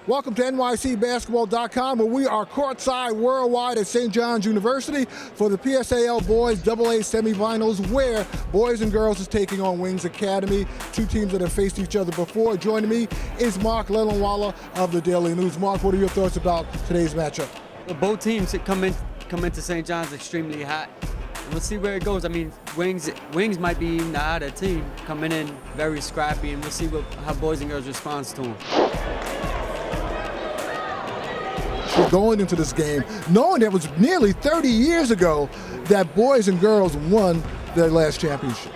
Welcome to NYCBasketball.com, where we are courtside worldwide at St. John's University for the PSAL Boys AA semifinals, where Boys and Girls is taking on Wings Academy, two teams that have faced each other before. Joining me is Mark Lelinwala of the Daily News. Mark, what are your thoughts about today's matchup? Well, both teams come into St. John's extremely hot. And we'll see where it goes. I mean, Wings might be the hotter team, coming in very scrappy, and we'll see how Boys and Girls responds to them. Going into this game, knowing that it was nearly 30 years ago that Boys and Girls won their last championship.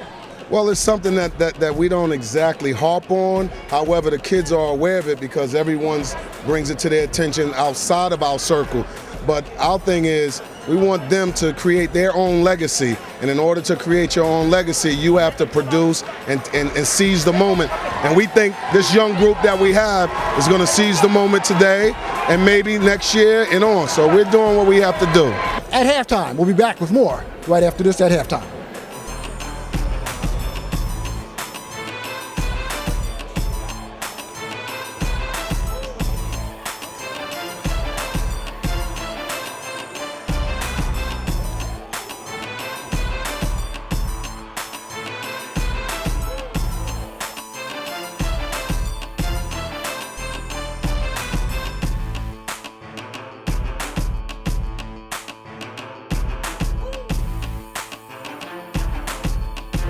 Well, it's something that we don't exactly harp on. However, the kids are aware of it because everyone brings it to their attention outside of our circle. But our thing is, we want them to create their own legacy. And in order to create your own legacy, you have to produce and seize the moment. And we think this young group that we have is going to seize the moment today and maybe next year and on. So we're doing what we have to do. At halftime, we'll be back with more right after this at halftime.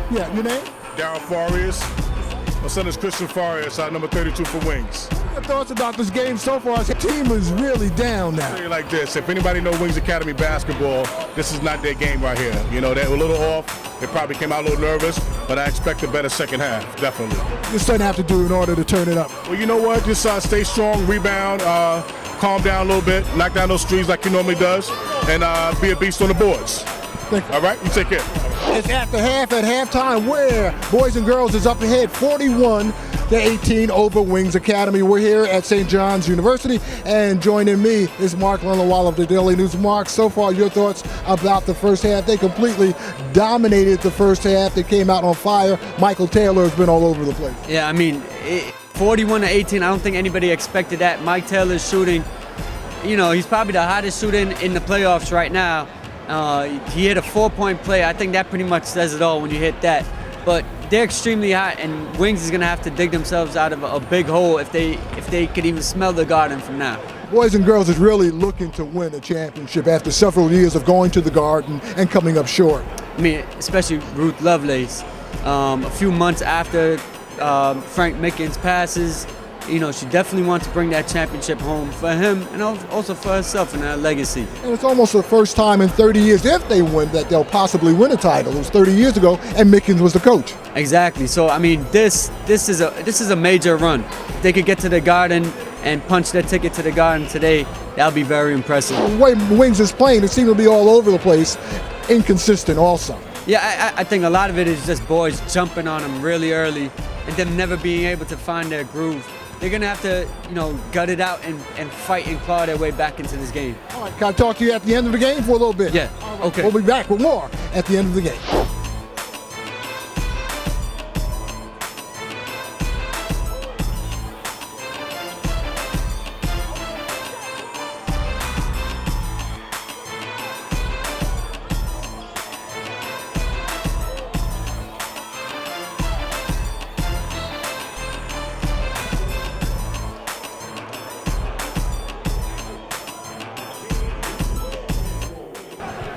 Yeah, your name? Darryl Farias. My son is Christian Farias, number 32 for Wings. What are your thoughts about this game so far? The team is really down now. I'll tell you like this, if anybody knows Wings Academy basketball, this is not their game right here. You know, they're a little off. They probably came out a little nervous, but I expect a better second half, definitely. What's Son have to do in order to turn it up? Well, you know what? Just stay strong, rebound, calm down a little bit, knock down those threes like he normally does, and be a beast on the boards. Thank you. All right? You take care. It's at halftime, where Boys and Girls is up ahead 41-18 over Wings Academy. We're here at St. John's University, and joining me is Mark Lelinwala of the Daily News. Mark, so far your thoughts about the first half? They completely dominated the first half. They came out on fire. Michael Taylor has been all over the place. Yeah, I mean, 41-18, I don't think anybody expected that. Mike Taylor's shooting, you know, he's probably the hottest shooter in the playoffs right now. He hit a 4-point play. I think that pretty much says it all when you hit that. But they're extremely hot, and Wings is going to have to dig themselves out of a big hole if they could even smell the Garden from now. Boys and Girls is really looking to win a championship after several years of going to the Garden and coming up short. I mean, especially Ruth Lovelace. A few months after Frank Mickens passes, you know, she definitely wants to bring that championship home for him and also for herself and her legacy. And it's almost the first time in 30 years, if they win, that they'll possibly win a title. It was 30 years ago, and Mickens was the coach. Exactly. So I mean, this is a major run. If they could get to the Garden and punch their ticket to the Garden today, that'll be very impressive. The way Wings is playing, it seems to be all over the place, inconsistent also. Yeah, I think a lot of it is just boys jumping on them really early and them never being able to find their groove. They're going to have to, you know, gut it out and fight and claw their way back into this game. All right, can I talk to you at the end of the game for a little bit? Yeah, okay. We'll be back with more at the end of the game.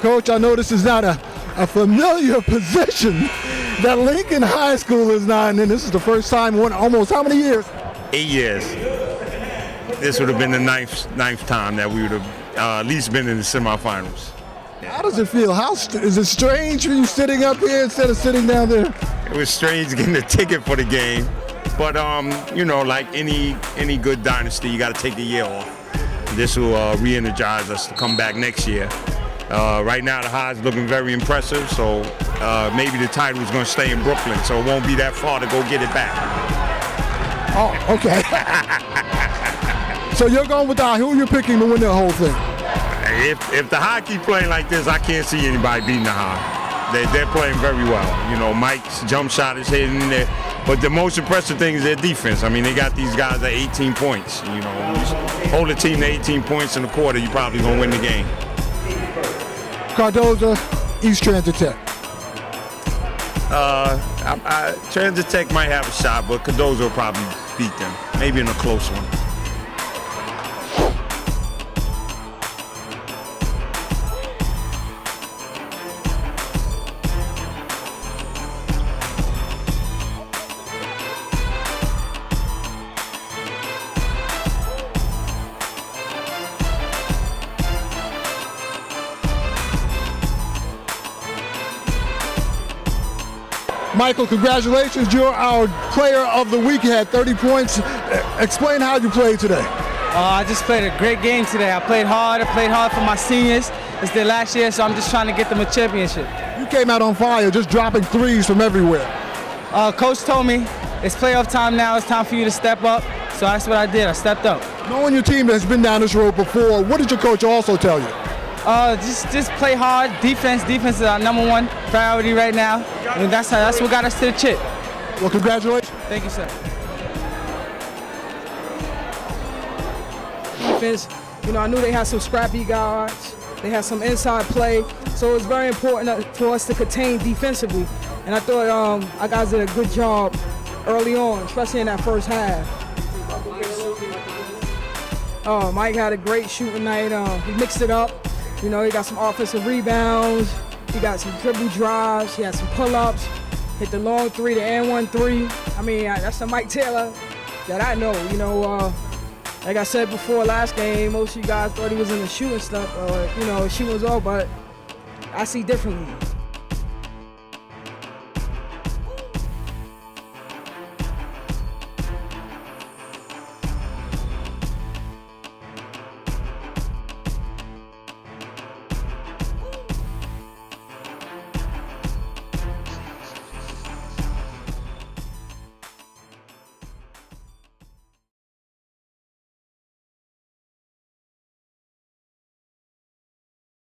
Coach, I know this is not a familiar position that Lincoln High School is not in. This is the first time in almost how many years? 8 years. This would have been the ninth time that we would have at least been in the semifinals. How does it feel? Is it strange for you sitting up here instead of sitting down there? It was strange getting a ticket for the game, but you know, like any good dynasty, you got to take a year off. This will re-energize us to come back next year. Right now, the High's looking very impressive, so maybe the title is going to stay in Brooklyn, so it won't be that far to go get it back. Oh, okay. So you're going with the High. Who are you picking to win the whole thing? If the High keep playing like this, I can't see anybody beating the High. They're playing very well. You know, Mike's jump shot is hitting there. But the most impressive thing is their defense. I mean, they got these guys at 18 points. You know, you hold a team to 18 points in a quarter, you're probably going to win the game. Cardozo, East Transit Tech. Transit Tech might have a shot, but Cardozo will probably beat them, maybe in a close one. Michael, congratulations. You're our player of the week. You had 30 points. Explain how you played today. I just played a great game today. I played hard for my seniors. It's their last year, so I'm just trying to get them a championship. You came out on fire, just dropping threes from everywhere. Coach told me it's playoff time now. It's time for you to step up. So that's what I did. I stepped up. Knowing your team has been down this road before, what did your coach also tell you? Just play hard. Defense is our #1 priority right now. And that's what got us to the chip. Well, congratulations. Thank you, sir. Defense, you know, I knew they had some scrappy guards. They had some inside play. So it was very important for us to contain defensively. And I thought our guys did a good job early on, especially in that first half. Mike had a great shooting night. He mixed it up. You know, he got some offensive rebounds. He got some dribble drives. He had some pull-ups. Hit the long three, the and-one three. I mean, that's the Mike Taylor that I know. You know, like I said before last game, most of you guys thought he was in the shooting stuff. You know, shooting was all, but I see differently.